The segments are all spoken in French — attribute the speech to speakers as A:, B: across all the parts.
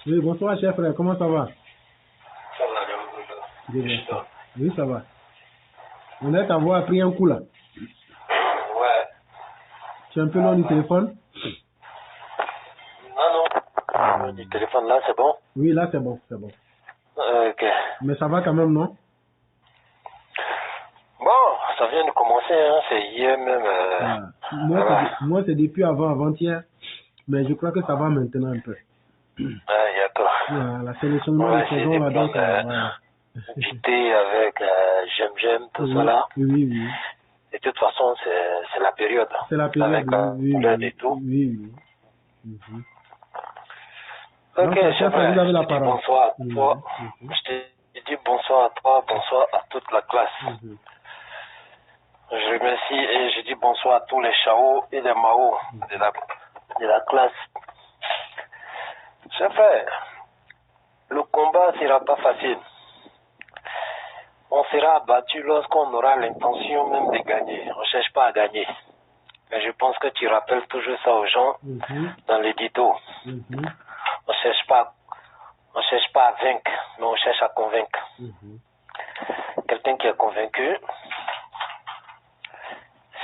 A: Oui, bonsoir, cher frère, comment ça va?
B: Ça va, alhamdoulilah.
A: Dieu
B: Et chez
A: merci.
B: toi?
A: Oui, ça va. On est à voir pris un coup là.
B: Ouais.
A: Tu es un peu loin du téléphone?
B: Non, non. Du
A: Hmm.
B: téléphone là, c'est bon?
A: Oui, là c'est bon, c'est bon.
B: Ok.
A: Mais ça va quand même, non?
B: Bon, ça vient de commencer, hein. C'est hier même.
A: Ah.
B: Voilà.
A: Moi, c'est depuis avant-hier. Mais je crois que ça va maintenant un peu.
B: Ouais, il y a toi.
A: Voilà, c'est le
B: On
A: changement
B: va
A: de
B: essayer
A: saison
B: de
A: là, donc
B: prendre
A: voilà.
B: du thé avec j'aime, tout ça
A: Oui,
B: là.
A: oui, oui.
B: Et de toute façon, c'est la période.
A: C'est la période,
B: Avec
A: oui, oui,
B: l'aide et
A: oui,
B: tout.
A: oui, oui. Mhm.
B: Ok,
A: Donc,
B: c'est
A: cher frère, vous
B: vrai.
A: avez
B: Je
A: la
B: te dis
A: parole.
B: bonsoir à toi.
A: Mhm, mhm,
B: Je te dis bonsoir à toi, bonsoir à toute la classe.
A: mhm,
B: Je remercie et je dis bonsoir à tous les Chao et les Mao de la classe. C'est fait. Le combat ne sera pas facile. On sera abattu lorsqu'on aura l'intention même de gagner. On ne cherche pas à gagner. Mais je pense que tu rappelles toujours ça aux gens
A: mhm,
B: dans l'édito.
A: mhm,
B: On ne cherche pas à vaincre, mais on cherche à convaincre.
A: mhm,
B: Quelqu'un qui est convaincu,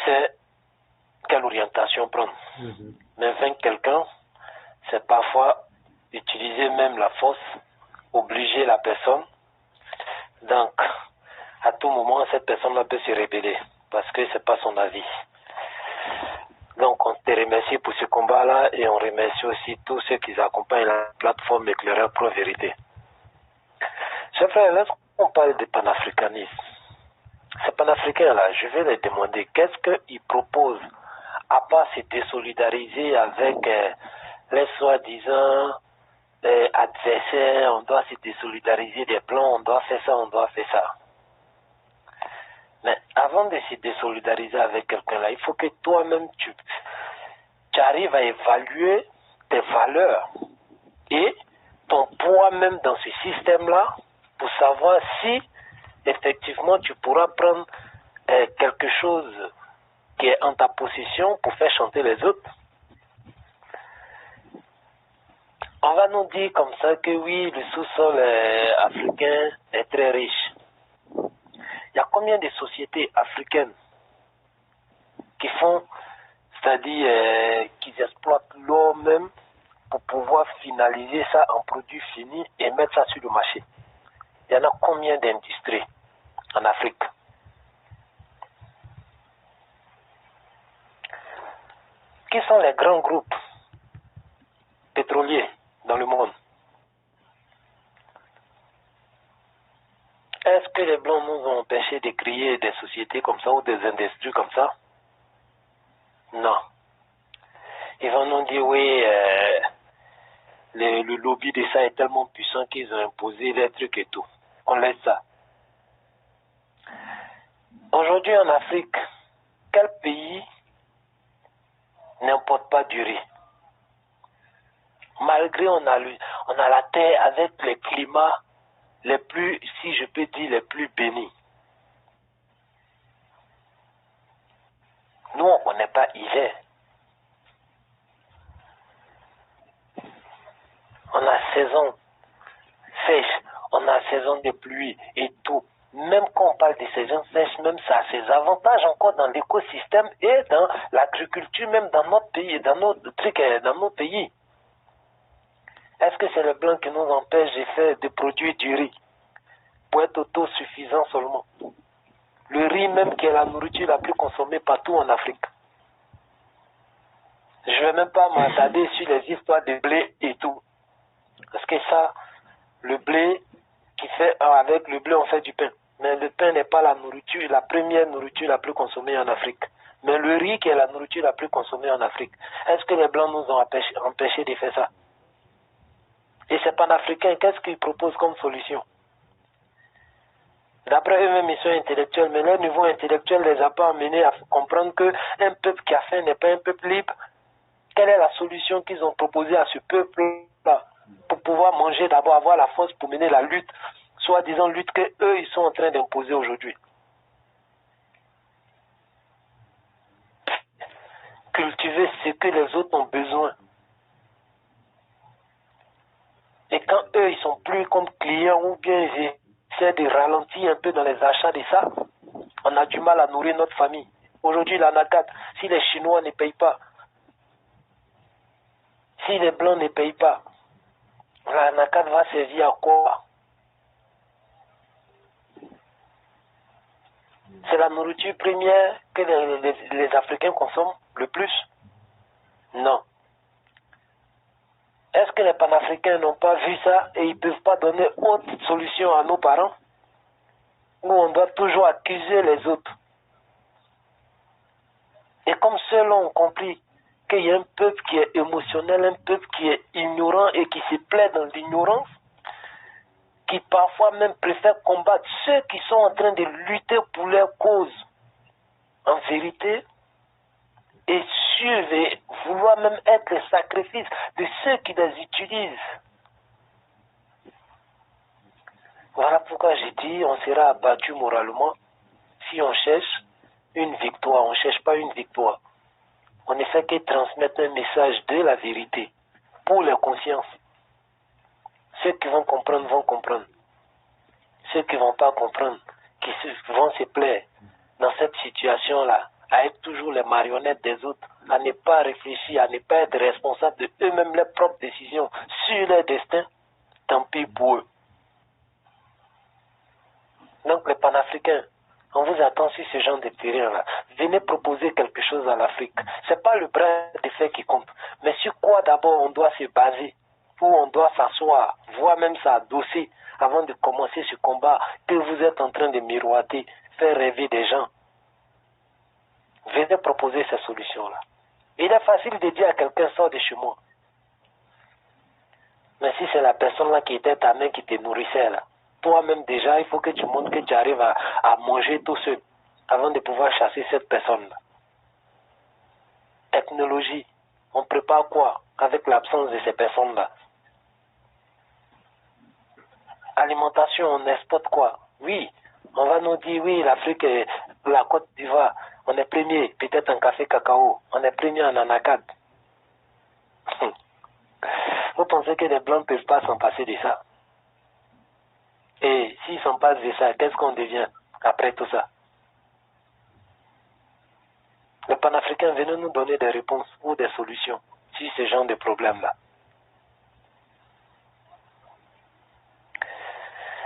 B: c'est quelle orientation prendre.
A: mhm,
B: Mais vaincre quelqu'un, c'est parfois utiliser même la force, obliger la personne. Donc, à tout moment, cette personne-là peut se révéler parce que ce n'est pas son avis. Donc, on te remercie pour ce combat-là et on remercie aussi tous ceux qui accompagnent la plateforme Éclaireur Pro Vérité. Chers frères, lorsqu'on parle de panafricanisme, ces panafricains-là, je vais les demander qu'est-ce qu'ils proposent à part se désolidariser avec les soi-disant adversaires, on doit se désolidariser des blancs, on doit faire ça, on doit faire ça. Mais avant de se désolidariser avec quelqu'un là, il faut que toi-même tu arrives à évaluer tes valeurs et ton poids même dans ce système-là pour savoir si effectivement tu pourras prendre quelque chose qui est en ta possession pour faire chanter les autres. On va nous dire comme ça que oui, le sous-sol africain est très riche. Il y a combien de sociétés africaines qui font, c'est-à-dire qu'ils exploitent l'eau même pour pouvoir finaliser ça en produit fini et mettre ça sur le marché? Il y en a combien d'industries en Afrique? Qui sont les grands groupes pétroliers dans le monde? Est-ce que les Blancs nous ont empêché de créer des sociétés comme ça ou des industries comme ça? Non. Ils vont nous dire oui, le lobby de ça est tellement puissant qu'ils ont imposé les trucs et tout. On laisse ça. Aujourd'hui en Afrique, quel pays n'importe pas du riz? Malgré on a la terre avec les climats les plus, si je peux dire, les plus bénis. Nous, on ne connaît pas hiver. On a saison sèche, on a saison de pluie et tout. Même quand on parle de saison sèche, même ça a ses avantages encore dans l'écosystème et dans l'agriculture, même dans notre pays, dans notre truc, dans nos pays. Est-ce que c'est le blanc qui nous empêche de produire du riz pour être autosuffisant seulement? Le riz même qui est la nourriture la plus consommée partout en Afrique. Je ne vais même pas m'attarder sur les histoires de blé et tout. Parce que ça, le blé, avec le blé on fait du pain. Mais le pain n'est pas la nourriture, la première nourriture la plus consommée en Afrique. Mais le riz qui est la nourriture la plus consommée en Afrique. Est-ce que les Blancs nous ont empêché de faire ça? Et ces panafricains, qu'est-ce qu'ils proposent comme solution? D'après eux-mêmes, ils sont intellectuels, mais leur niveau intellectuel ne les a pas amenés à comprendre qu'un peuple qui a faim n'est pas un peuple libre. Quelle est la solution qu'ils ont proposée à ce peuple-là pour pouvoir manger, d'abord avoir la force pour mener la lutte, soi-disant lutte qu'eux, ils sont en train d'imposer aujourd'hui? Cultiver ce que les autres ont besoin. qu'ils sont plus comme clients ou bien ils essaient de ralentir un peu dans les achats de ça, on a du mal à nourrir notre famille. Aujourd'hui, la NACAD, si les Chinois ne payent pas, si les Blancs ne payent pas, la NACAD va servir à quoi? C'est la nourriture première que les Africains consomment le plus? Non. Est-ce que les panafricains n'ont pas vu ça et ils ne peuvent pas donner autre solution à nos parents? Ou on doit toujours accuser les autres? Et comme ceux-là ont compris qu'il y a un peuple qui est émotionnel, un peuple qui est ignorant et qui se plaît dans l'ignorance, qui parfois même préfèrent combattre ceux qui sont en train de lutter pour leur cause en vérité, et suivre et vouloir même être le sacrifice de ceux qui les utilisent. Voilà pourquoi j'ai dit on sera abattu moralement si on cherche une victoire. On ne cherche pas une victoire. On ne fait que transmettre un message de la vérité pour les consciences. Ceux qui vont comprendre vont comprendre. Ceux qui ne vont pas comprendre, qui vont se plaire dans cette situation-là, à être toujours les marionnettes des autres, à ne pas réfléchir, à ne pas être responsables de eux-mêmes leurs propres décisions sur leur destin, tant pis pour eux. Donc les panafricains, on vous attend sur ce genre de terrain-là. Venez proposer quelque chose à l'Afrique. Ce n'est pas le bras de fer qui compte, mais sur quoi d'abord on doit se baser, où on doit s'asseoir, voire même s'adosser avant de commencer ce combat que vous êtes en train de miroiter, faire rêver des gens. Venez proposer ces solutions-là. Il est facile de dire à quelqu'un, sors de chez moi. Mais si c'est la personne-là qui était ta main qui te nourrissait là, toi-même déjà, il faut que tu montres que tu arrives à manger tout seul avant de pouvoir chasser cette personne-là. Technologie, on prépare quoi avec l'absence de ces personnes-là? Alimentation, on exporte quoi? Oui, on va nous dire, oui, l'Afrique, la Côte d'Ivoire, on est premier, peut-être en café cacao, on est premier en anacarde. Vous pensez que les Blancs ne peuvent pas s'en passer de ça? Et s'ils s'en passent de ça, qu'est-ce qu'on devient après tout ça? Les panafricains, venez nous donner des réponses ou des solutions sur ce genre de problème-là.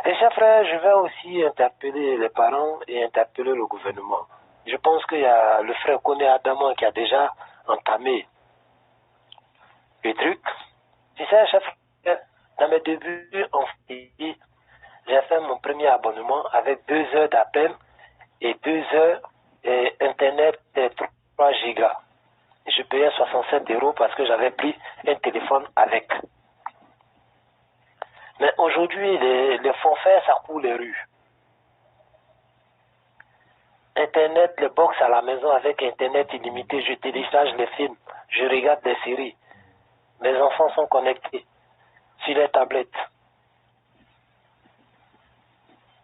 B: Et chers frères, je vais aussi interpeller les parents et interpeller le gouvernement. Je pense qu'il y a le frère Koné Adama qui a déjà entamé le truc. Tu sais, chers frères, dans mes débuts en Fidji, j'ai fait mon premier abonnement avec 2 heures d'appel et 2 heures Internet et 3 gigas. Je payais 67 € parce que j'avais pris un téléphone avec. Mais aujourd'hui, les forfaits, ça court les rues. Internet, le box à la maison avec Internet illimité, je télécharge les films, je regarde des séries. Mes enfants sont connectés sur les tablettes.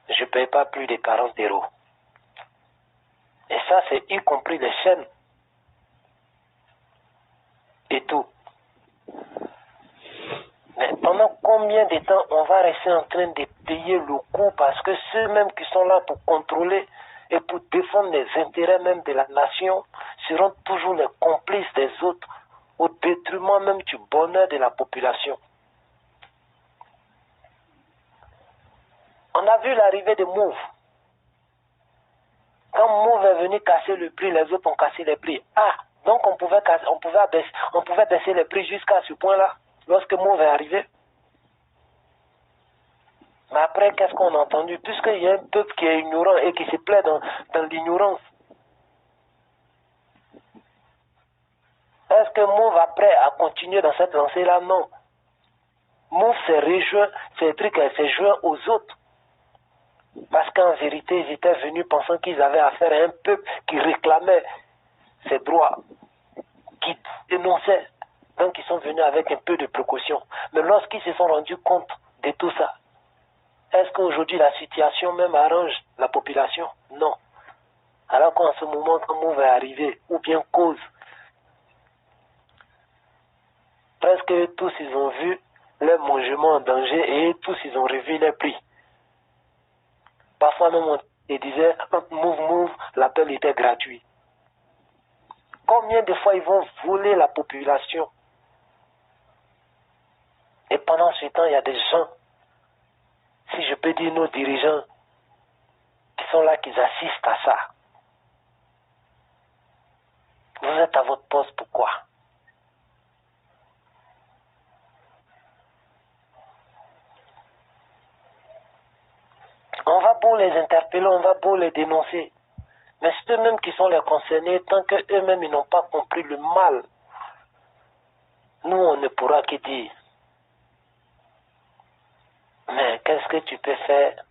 B: Je ne paye pas plus de 40 €. Et ça, c'est y compris les chaînes et tout. Mais pendant combien de temps on va rester en train de payer le coût parce que ceux-mêmes qui sont là pour contrôler et pour défendre les intérêts même de la nation seront toujours les complices des autres au détriment même du bonheur de la population. On a vu l'arrivée de Move. Quand Move est venu casser le prix, les autres ont cassé les prix. Ah, donc on pouvait baisser les prix jusqu'à ce point-là, lorsque Move est arrivé. Mais après, qu'est-ce qu'on a entendu? Puisqu'il y a un peuple qui est ignorant et qui se plaît dans l'ignorance. Est-ce que Move après a continué dans cette lancée-là? Non. Move s'est rejoint, s'est joint aux autres. Parce qu'en vérité, ils étaient venus pensant qu'ils avaient affaire à un peuple qui réclamait ses droits, qui dénonçait. Donc ils sont venus avec un peu de précaution. Mais lorsqu'ils se sont rendus compte de tout ça, est-ce qu'aujourd'hui la situation même arrange la population? Non. Alors qu'en ce moment, quand Move est arrivé, ou bien cause, presque tous ils ont vu leur mangement en danger et tous ils ont revu les prix. Parfois même on te disait, move, l'appel était gratuit. Combien de fois ils vont voler la population? Et pendant ce temps, il y a des gens, si je peux dire nos dirigeants, qui sont là, qui assistent à ça. Vous êtes à votre poste, pourquoi? On va beau les interpeller, on va beau les dénoncer. Mais c'est eux-mêmes qui sont les concernés, tant qu'eux-mêmes ils n'ont pas compris le mal. Nous, on ne pourra que dire. Mais qu'est-ce que tu peux faire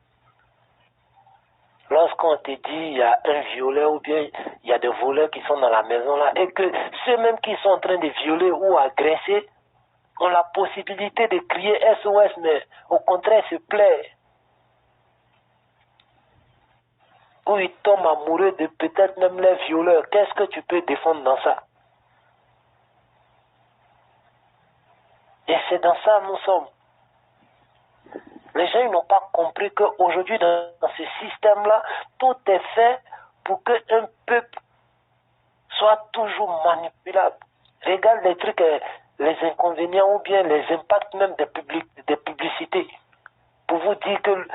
B: lorsqu'on te dit il y a un violeur ou bien il y a des voleurs qui sont dans la maison là et que ceux-mêmes qui sont en train de violer ou agresser ont la possibilité de crier SOS, mais au contraire se plaît. Ou ils tombent amoureux de peut-être même les violeurs. Qu'est-ce que tu peux défendre dans ça? Et c'est dans ça que nous sommes. Les gens n'ont pas compris qu'aujourd'hui, dans ce système-là, tout est fait pour qu'un peuple soit toujours manipulable. Regarde les trucs, les inconvénients ou bien les impacts même des publicités. Pour vous dire qu'il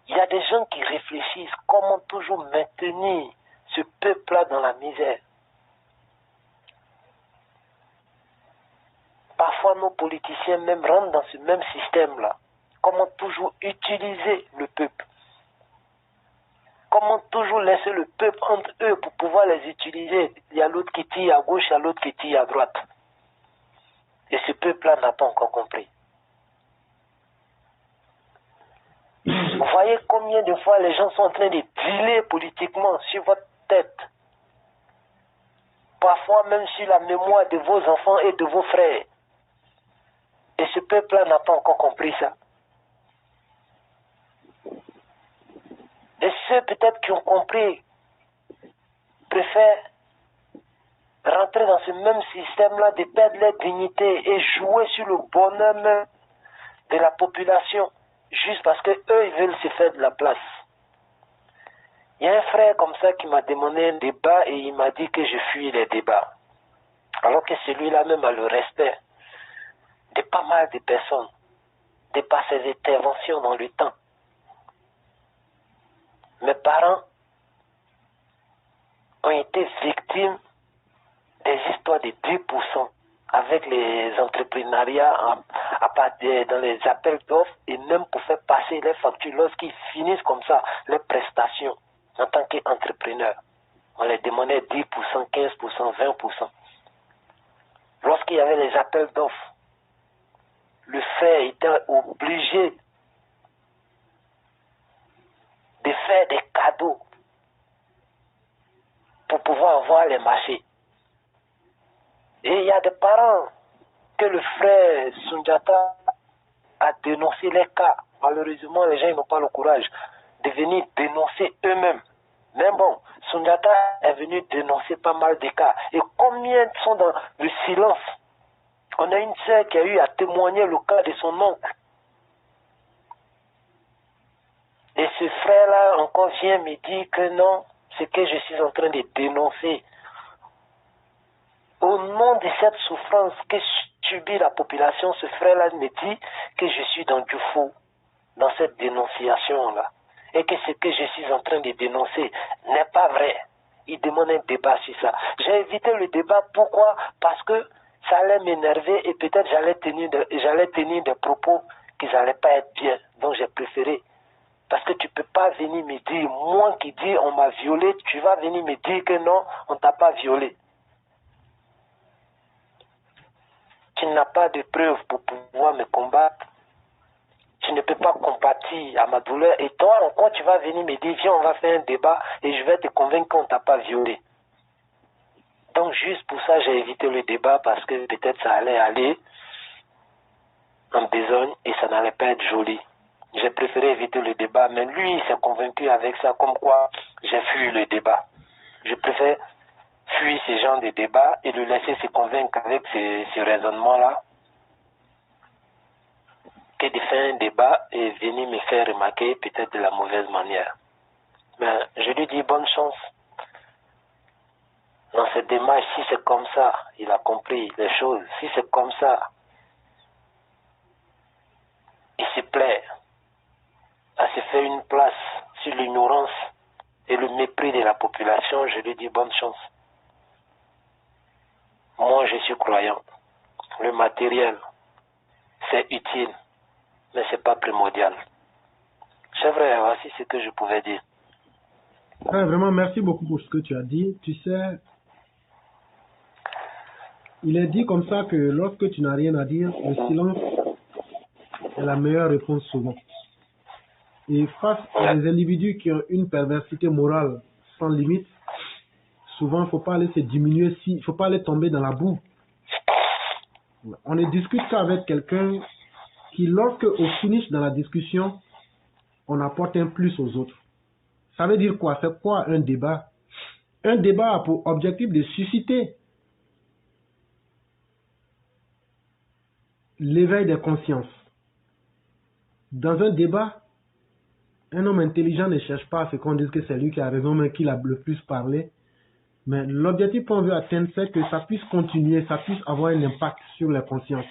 B: y a des gens qui réfléchissent comment toujours maintenir ce peuple-là dans la misère. Parfois, nos politiciens même rentrent dans ce même système-là. Comment toujours utiliser le peuple? Comment toujours laisser le peuple entre eux pour pouvoir les utiliser? Il y a l'autre qui tire à gauche, il y a l'autre qui tire à droite. Et ce peuple-là n'a pas encore compris. Vous voyez combien de fois les gens sont en train de dealer politiquement sur votre tête. Parfois même sur la mémoire de vos enfants et de vos frères. Et ce peuple-là n'a pas encore compris ça. Et ceux peut-être qui ont compris préfèrent rentrer dans ce même système-là de perdre leur dignité et jouer sur le bonheur même de la population, juste parce qu'eux, ils veulent se faire de la place. Il y a un frère comme ça qui m'a demandé un débat et il m'a dit que je fuis les débats. Alors que celui-là même a le respect de pas mal de personnes, de par ses interventions dans le temps. Mes parents ont été victimes des histoires de 10% avec les entrepreneuriats dans les appels d'offres et même pour faire passer les factures lorsqu'ils finissent comme ça les prestations en tant qu'entrepreneur. On les demandait 10%, 15%, 20%. Lorsqu'il y avait les appels d'offres, le frère était obligé de faire des cadeaux pour pouvoir avoir les marchés. Et il y a des parents que le frère Sundiata a dénoncé les cas. Malheureusement, les gens n'ont pas le courage de venir dénoncer eux-mêmes. Mais bon, Sundiata est venu dénoncer pas mal de cas. Et combien sont dans le silence? On a une sœur qui a eu à témoigner le cas de son oncle. Et ce frère-là encore vient me dire que non, ce que je suis en train de dénoncer, au nom de cette souffrance que subit la population, ce frère-là me dit que je suis dans du faux, dans cette dénonciation-là. Et que ce que je suis en train de dénoncer n'est pas vrai. Il demande un débat sur ça. J'ai évité le débat, pourquoi? Parce que ça allait m'énerver et peut-être j'allais tenir des propos qui n'allaient pas être bien. Donc j'ai préféré. Parce que tu ne peux pas venir me dire, moi qui dis on m'a violé, tu vas venir me dire que non, on ne t'a pas violé. Tu n'as pas de preuves pour pouvoir me combattre. Tu ne peux pas compatir à ma douleur. Et toi encore, tu vas venir me dire, viens, on va faire un débat et je vais te convaincre qu'on ne t'a pas violé. Donc juste pour ça, j'ai évité le débat parce que peut-être ça allait aller en besogne et ça n'allait pas être joli. J'ai préféré éviter le débat, mais lui, il s'est convaincu avec ça, comme quoi j'ai fui le débat. Je préfère fuir ce genre de débat et le laisser se convaincre avec ce raisonnement-là. que de faire un débat et venir me faire remarquer peut-être de la mauvaise manière. Mais je lui dis bonne chance. Dans cette démarche, si c'est comme ça, il a compris les choses. Si c'est comme ça, il se plaît à se faire une place sur l'ignorance et le mépris de la population, je lui dis bonne chance. Moi, je suis croyant. Le matériel, c'est utile, mais c'est pas primordial. C'est vrai, voici ce que je pouvais dire.
A: Ouais, vraiment, merci beaucoup pour ce que tu as dit. Tu sais, il est dit comme ça que lorsque tu n'as rien à dire, le silence est la meilleure réponse souvent. Et face à des individus qui ont une perversité morale sans limite, souvent, il ne faut pas aller se diminuer, il ne faut pas aller tomber dans la boue. On ne discute qu'avec quelqu'un qui, lorsque au finish dans la discussion, on apporte un plus aux autres. Ça veut dire quoi? C'est quoi un débat? Un débat a pour objectif de susciter l'éveil des consciences. Dans un débat, un homme intelligent ne cherche pas à ce qu'on dise que c'est lui qui a raison, mais qui a le plus parlé. Mais l'objectif qu'on veut atteindre, c'est que ça puisse continuer, ça puisse avoir un impact sur les consciences.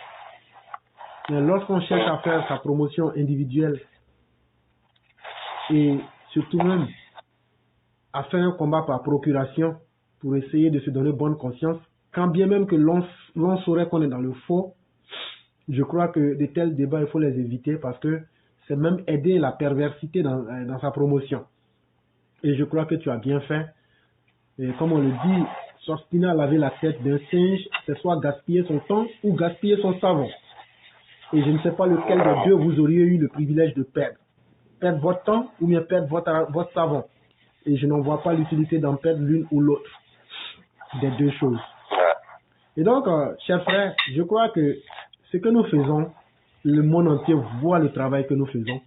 A: Mais lorsqu'on cherche à faire sa promotion individuelle et surtout même à faire un combat par procuration pour essayer de se donner bonne conscience, quand bien même que l'on saurait qu'on est dans le faux, je crois que de tels débats, il faut les éviter parce que c'est même aider la perversité dans sa promotion. Et je crois que tu as bien fait. Et comme on le dit, s'obstiner à laver la tête d'un singe, c'est soit gaspiller son temps ou gaspiller son savon. Et je ne sais pas lequel des deux vous auriez eu le privilège de perdre. Perdre votre temps ou bien perdre votre savon. Et je n'en vois pas l'utilité d'en perdre l'une ou l'autre des deux choses. Et donc, chers frères, je crois que ce que nous faisons, le monde entier voit le travail que nous faisons.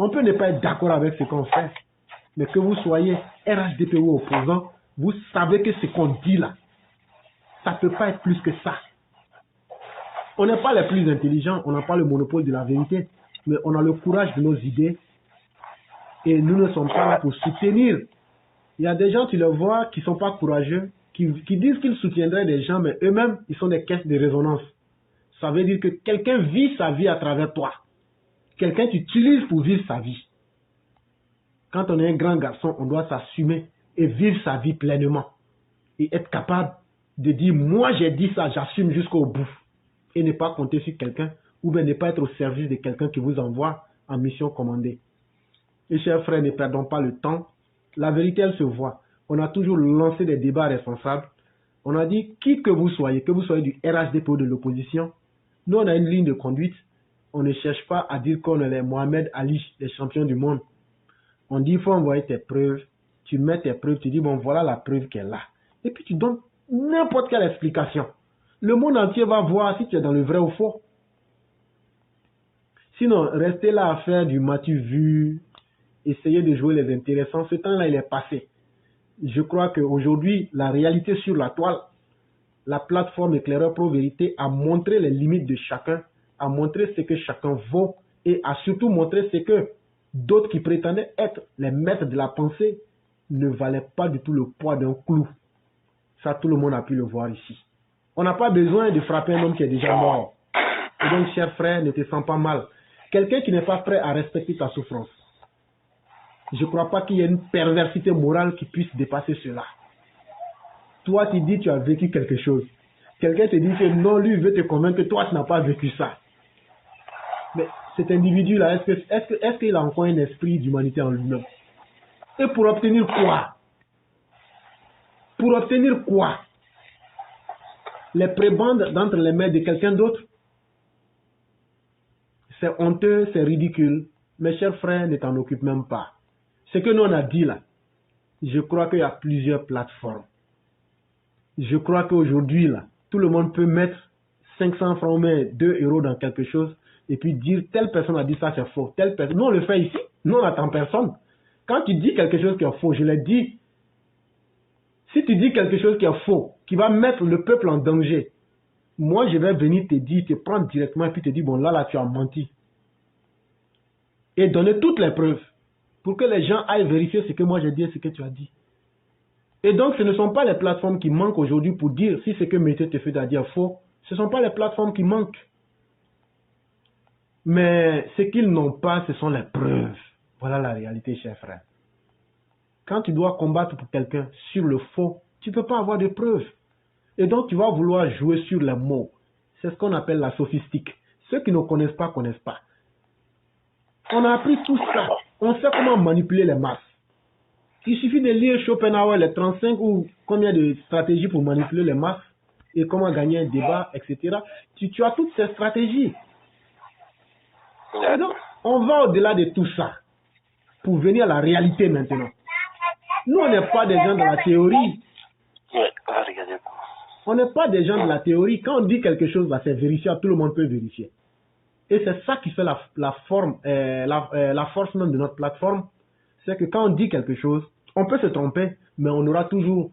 A: On peut ne pas être d'accord avec ce qu'on fait, mais que vous soyez RHDP ou opposant, vous savez que ce qu'on dit là, ça ne peut pas être plus que ça. On n'est pas les plus intelligents, on n'a pas le monopole de la vérité, mais on a le courage de nos idées et nous ne sommes pas là pour soutenir. Il y a des gens, tu les vois, qui ne sont pas courageux, qui disent qu'ils soutiendraient des gens, mais eux-mêmes, ils sont des caisses de résonance. Ça veut dire que quelqu'un vit sa vie à travers toi. Quelqu'un t'utilise pour vivre sa vie. Quand on est un grand garçon, on doit s'assumer et vivre sa vie pleinement. Et être capable de dire, moi j'ai dit ça, j'assume jusqu'au bout. Et ne pas compter sur quelqu'un, ou bien ne pas être au service de quelqu'un qui vous envoie en mission commandée. Et chers frères, ne perdons pas le temps. La vérité, elle se voit. On a toujours lancé des débats responsables. On a dit, qui que vous soyez du RHDP ou de l'opposition, nous on a une ligne de conduite. On ne cherche pas à dire qu'on est les Mohamed Ali, les champions du monde. On dit, il faut envoyer tes preuves. Tu mets tes preuves, tu dis, bon, voilà la preuve qu'elle a. Et puis tu donnes n'importe quelle explication. Le monde entier va voir si tu es dans le vrai ou faux. Sinon, rester là à faire du matu vu, essayer de jouer les intéressants, ce temps-là, il est passé. Je crois qu'aujourd'hui, la réalité sur la toile, la plateforme Éclaireur Pro Vérité a montré les limites de chacun, a montré ce que chacun vaut et a surtout montré ce que d'autres qui prétendaient être les maîtres de la pensée ne valaient pas du tout le poids d'un clou. Ça, tout le monde a pu le voir ici. On n'a pas besoin de frapper un homme qui est déjà mort. Et donc, cher frère, ne te sens pas mal. Quelqu'un qui n'est pas prêt à respecter ta souffrance. Je ne crois pas qu'il y ait une perversité morale qui puisse dépasser cela. Toi, tu dis que tu as vécu quelque chose. Quelqu'un te dit que non, lui veut te convaincre que toi, tu n'as pas vécu ça. Mais cet individu-là, est-ce qu'il a encore un esprit d'humanité en lui-même? Et pour obtenir quoi? Pour obtenir quoi? Les prébendes d'entre les mains de quelqu'un d'autre? C'est honteux, c'est ridicule. Mes chers frères, ne t'en occupe même pas. Ce que nous on a dit là, je crois qu'il y a plusieurs plateformes. Je crois qu'aujourd'hui, là, tout le monde peut mettre 500 francs ou 2 euros dans quelque chose et puis dire telle personne a dit ça, c'est faux. Telle personne. Nous, on le fait ici. Nous, on n'attend personne. Quand tu dis quelque chose qui est faux, je l'ai dit. Si tu dis quelque chose qui est faux, qui va mettre le peuple en danger, moi, je vais venir te dire, te prendre directement et puis te dire, bon, là, tu as menti. et donner toutes les preuves pour que les gens aillent vérifier ce que moi j'ai dit et ce que tu as dit. Et donc, ce ne sont pas les plateformes qui manquent aujourd'hui pour dire si ce que Mété Tefedo a dit est faux. Ce ne sont pas les plateformes qui manquent. Mais ce qu'ils n'ont pas, ce sont les preuves. Voilà la réalité, chers frères. Quand tu dois combattre pour quelqu'un sur le faux, tu ne peux pas avoir de preuves. Et donc, tu vas vouloir jouer sur les mots. C'est ce qu'on appelle la sophistique. Ceux qui ne connaissent pas, connaissent pas. On a appris tout ça. On sait comment manipuler les masses. Il suffit de lire Schopenhauer, les 35 ou combien de stratégies pour manipuler les masses et comment gagner un débat, etc. Tu as toutes ces stratégies. Et donc, on va au-delà de tout ça pour venir à la réalité maintenant. Nous, on n'est pas des gens de la théorie. On n'est pas des gens de la théorie. Quand on dit quelque chose, c'est vérifiable, tout le monde peut vérifier. Et c'est ça qui fait la force même de notre plateforme. C'est que quand on dit quelque chose, on peut se tromper, mais on aura toujours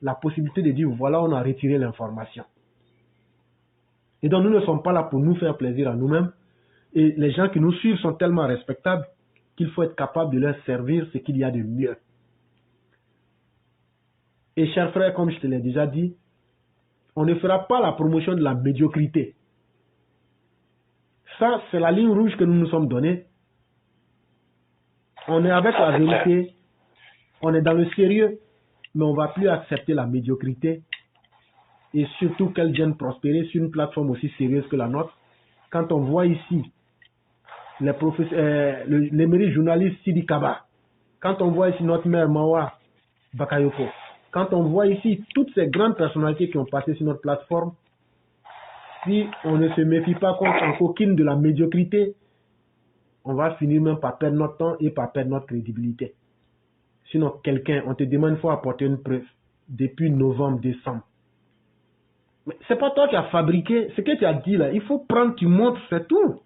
A: la possibilité de dire, voilà, on a retiré l'information. Et donc, nous ne sommes pas là pour nous faire plaisir à nous-mêmes. Et les gens qui nous suivent sont tellement respectables qu'il faut être capable de leur servir ce qu'il y a de mieux. Et chers frères, comme je te l'ai déjà dit, on ne fera pas la promotion de la médiocrité. Ça, c'est la ligne rouge que nous nous sommes donnée. On est avec la vérité, on est dans le sérieux, mais on ne va plus accepter la médiocrité et surtout qu'elle vienne prospérer sur une plateforme aussi sérieuse que la nôtre. Quand on voit ici l'émérite journaliste Sidi Kaba, quand on voit ici notre mère Mawa Bakayoko, quand on voit ici toutes ces grandes personnalités qui ont passé sur notre plateforme, si on ne se méfie pas contre un coquine de la médiocrité, on va finir même par perdre notre temps et par perdre notre crédibilité. Sinon, quelqu'un, on te demande une fois apporter une preuve depuis novembre, décembre. Mais c'est pas toi qui as fabriqué ce que tu as dit là. Il faut prendre, tu montres, c'est tout.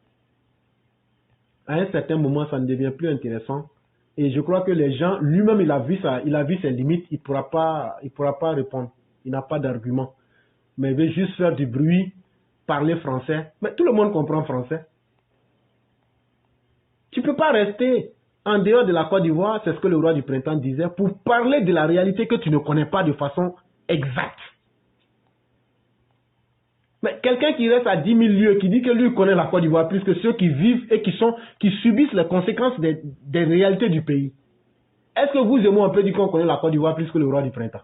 A: À un certain moment, ça ne devient plus intéressant. Et je crois que les gens, lui-même, il a vu ses limites, il pourra pas répondre. Il n'a pas d'argument. Mais il veut juste faire du bruit, parler français. Mais tout le monde comprend français. Tu ne peux pas rester en dehors de la Côte d'Ivoire, c'est ce que le roi du printemps disait, pour parler de la réalité que tu ne connais pas de façon exacte. Mais quelqu'un qui reste à 10 000 lieues, qui dit que lui connaît la Côte d'Ivoire plus que ceux qui vivent et qui subissent les conséquences des réalités du pays. Est-ce que vous et moi, on peut dire qu'on connaît la Côte d'Ivoire plus que le roi du printemps?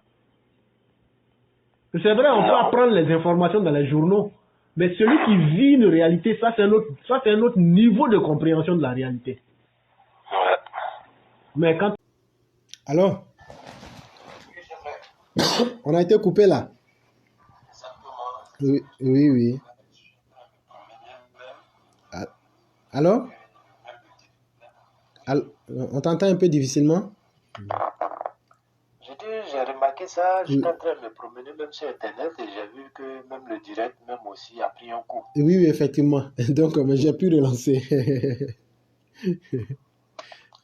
A: C'est vrai, on peut apprendre les informations dans les journaux, mais celui qui vit une réalité, ça c'est un autre niveau de compréhension de la réalité. Mais quand... Alors, on a été coupé là. Oui, oui, oui. Alors? On t'entend un peu difficilement?
B: J'ai remarqué ça, j'étais en train de me promener même sur Internet et j'ai vu que même le direct même aussi a pris un coup.
A: Oui, oui, effectivement. Donc, j'ai pu relancer.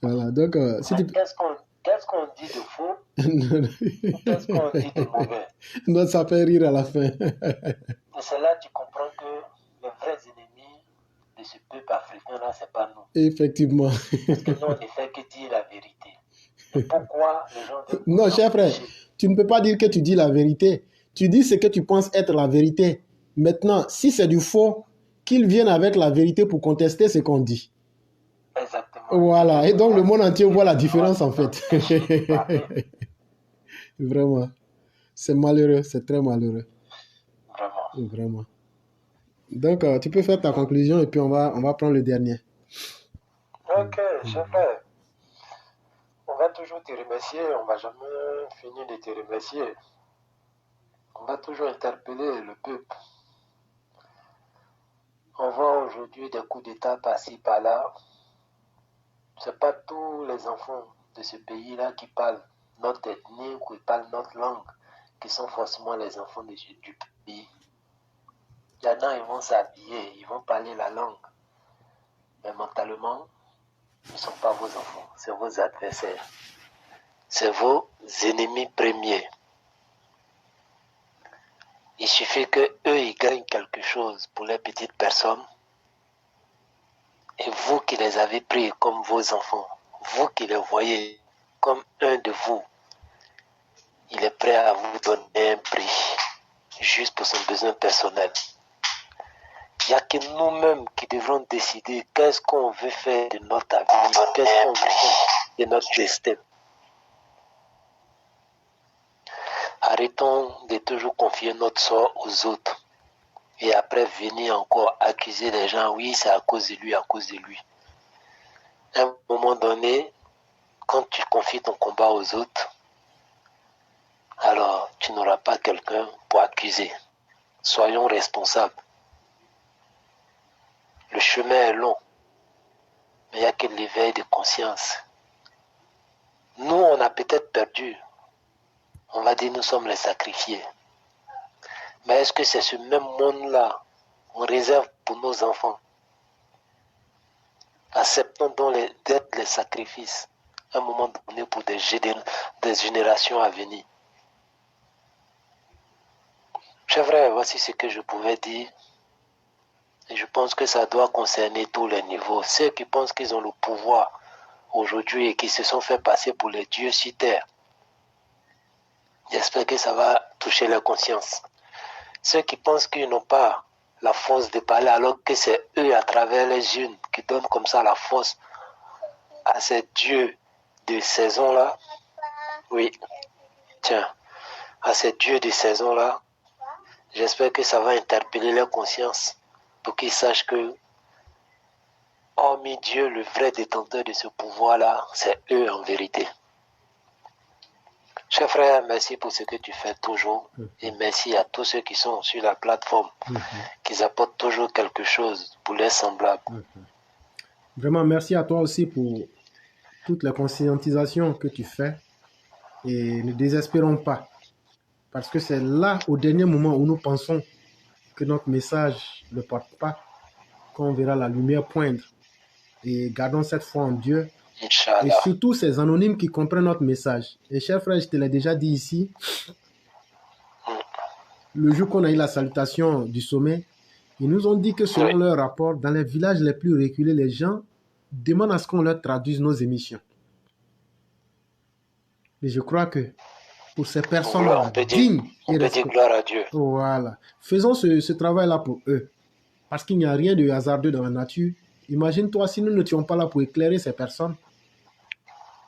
A: Voilà, donc...
B: Qu'est-ce qu'on dit de faux? Qu'est-ce qu'on dit de mauvais?
A: Non, ça fait rire à la fin.
B: Et c'est là que tu comprends que les vrais ennemis de ce peuple africain-là, c'est pas nous.
A: Effectivement.
B: Parce que nous, on ne fait que dire la vérité. Et pourquoi les gens...
A: Non, cher frère, tu ne peux pas dire que tu dis la vérité. Tu dis ce que tu penses être la vérité. Maintenant, si c'est du faux, qu'ils viennent avec la vérité pour contester ce qu'on dit.
B: Exactement.
A: Voilà, et donc le monde entier voit la différence en fait. Vraiment. C'est malheureux, c'est très malheureux.
B: Vraiment.
A: Vraiment. Donc, tu peux faire ta conclusion et puis on va prendre le dernier.
B: Ok, chef frère. On va toujours te remercier, on ne va jamais finir de te remercier. On va toujours interpeller le peuple. On voit aujourd'hui des coups d'État par-ci, par-là. Ce n'est pas tous les enfants de ce pays-là qui parlent notre ethnie ou qui parlent notre langue qui sont forcément les enfants du pays. Il y en a, ils vont s'habiller, ils vont parler la langue. Mais mentalement, ils ne sont pas vos enfants, c'est vos adversaires. C'est vos ennemis premiers. Il suffit qu'eux, ils gagnent quelque chose pour les petites personnes Et vous qui les avez pris comme vos enfants, vous qui les voyez comme un de vous, il est prêt à vous donner un prix, juste pour son besoin personnel. Il n'y a que nous-mêmes qui devrons décider qu'est-ce qu'on veut faire de notre avenir, qu'est-ce qu'on veut faire de notre destin. Arrêtons de toujours confier notre sort aux autres et après venir encore accuser les gens, oui, c'est à cause de lui, à cause de lui. À un moment donné, quand tu confies ton combat aux autres, alors tu n'auras pas quelqu'un pour accuser. Soyons responsables. Le chemin est long, mais il n'y a que l'éveil de conscience. Nous, on a peut-être perdu. On va dire nous sommes les sacrifiés. Mais est-ce que c'est ce même monde-là qu'on réserve pour nos enfants? Acceptons donc d'être les sacrifices à un moment donné pour des générations à venir. Chers frères, voici ce que je pouvais dire. Et je pense que ça doit concerner tous les niveaux. Ceux qui pensent qu'ils ont le pouvoir aujourd'hui et qui se sont fait passer pour les dieux sur terre. J'espère que ça va toucher leur conscience. Ceux qui pensent qu'ils n'ont pas la force de parler alors que c'est eux à travers les unes qui donnent comme ça la force à ces dieux de saison-là. Oui, tiens, à ces dieux de saison-là, j'espère que ça va interpeller leur conscience pour qu'ils sachent que, hormis Dieu, le vrai détenteur de ce pouvoir-là, c'est eux en vérité. Chers frères, merci pour ce que tu fais toujours et merci à tous ceux qui sont sur la plateforme, qui apportent toujours quelque chose pour les semblables.
A: Vraiment, merci à toi aussi pour toutes les conscientisations que tu fais et ne désespérons pas parce que c'est là, au dernier moment où nous pensons que notre message ne porte pas, qu'on verra la lumière poindre et gardons cette foi en Dieu.
B: Inch'Allah.
A: Et surtout ces anonymes qui comprennent notre message. Et cher frère, je te l'ai déjà dit ici, le jour qu'on a eu la salutation du sommet, ils nous ont dit que selon leur rapport, dans les villages les plus reculés, les gens demandent à ce qu'on leur traduise nos émissions. Et je crois que pour ces personnes-là, dignes et
B: respectables, gloire à Dieu.
A: Voilà. Faisons ce travail-là pour eux. Parce qu'il n'y a rien de hasardeux dans la nature. Imagine-toi si nous n'étions pas là pour éclairer ces personnes.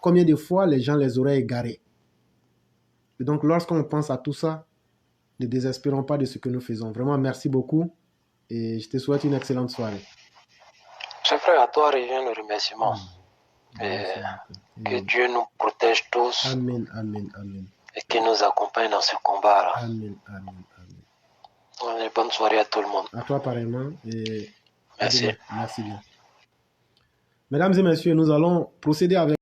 A: Combien de fois les gens les auraient égarés. Et donc, lorsqu'on pense à tout ça, ne désespérons pas de ce que nous faisons. Vraiment, merci beaucoup. Et je te souhaite une excellente soirée.
B: Cher frère, à toi revient le remerciement. Que Dieu nous protège tous.
A: Amen, amen, amen.
B: Et qu'il nous accompagne dans ce combat-là.
A: Amen, amen, amen.
B: Bonne soirée à tout le monde.
A: À toi pareillement. Et
B: merci.
A: Merci bien. Mesdames et messieurs, nous allons procéder avec